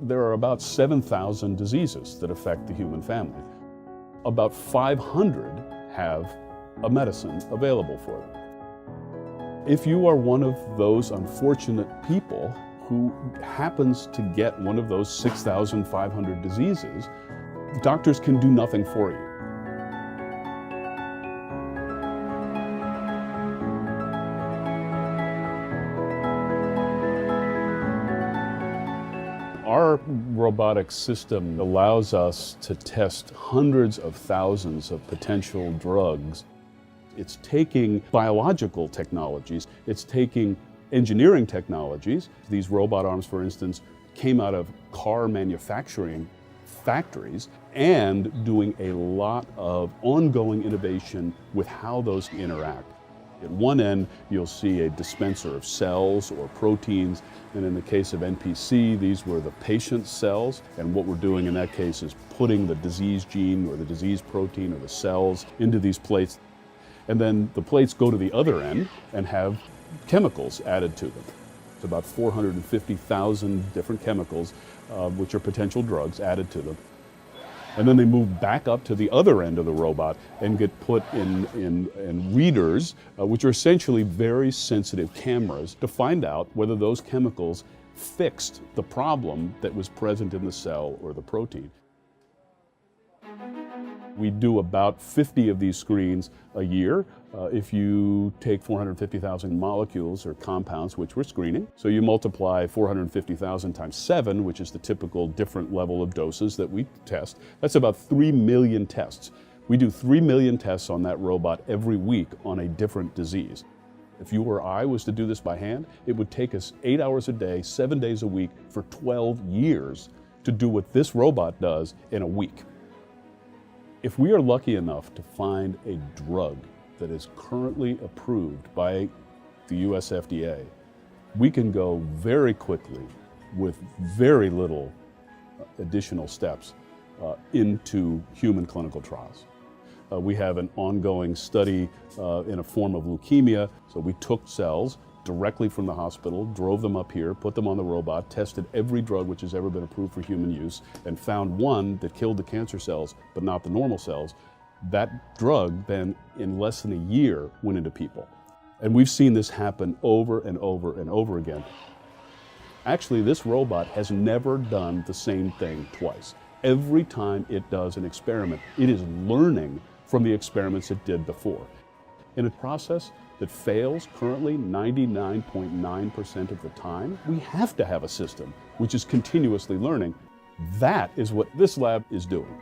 There are about 7,000 diseases that affect the human family. About 500 have a medicine available for them. If you are one of those unfortunate people who happens to get one of those 6,500 diseases, doctors can do nothing for you. Our robotic system allows us to test hundreds of thousands of potential drugs. It's taking biological technologies, it's taking engineering technologies. These robot arms, for instance, came out of car manufacturing factories and doing a lot of ongoing innovation with how those interact. At one end, you'll see a dispenser of cells or proteins, and in the case of NPC, these were the patient's cells, and what we're doing in that case is putting the disease gene or the disease protein or the cells into these plates, and then the plates go to the other end and have chemicals added to them. It's about 450,000 different chemicals, which are potential drugs, added to them. And then they move back up to the other end of the robot and get put in readers, which are essentially very sensitive cameras to find out whether those chemicals fixed the problem that was present in the cell or the protein. We do about 50 of these screens a year. If you take 450,000 molecules or compounds, which we're screening, so you multiply 450,000 times 7, which is the typical different level of doses that we test, that's about 3 million tests. We do 3 million tests on that robot every week on a different disease. If you or I was to do this by hand, it would take us 8 hours a day, 7 days a week for 12 years to do what this robot does in a week. If we are lucky enough to find a drug that is currently approved by the US FDA, we can go very quickly with very little additional steps into human clinical trials. We have an ongoing study in a form of leukemia, so we took cells directly from the hospital, drove them up here, put them on the robot, tested every drug which has ever been approved for human use, and found one that killed the cancer cells, but not the normal cells. That drug then, in less than a year, went into people. And we've seen this happen over and over and over again. Actually, this robot has never done the same thing twice. Every time it does an experiment, it is learning from the experiments it did before. In a process that fails currently 99.9% of the time, we have to have a system which is continuously learning. That is what this lab is doing.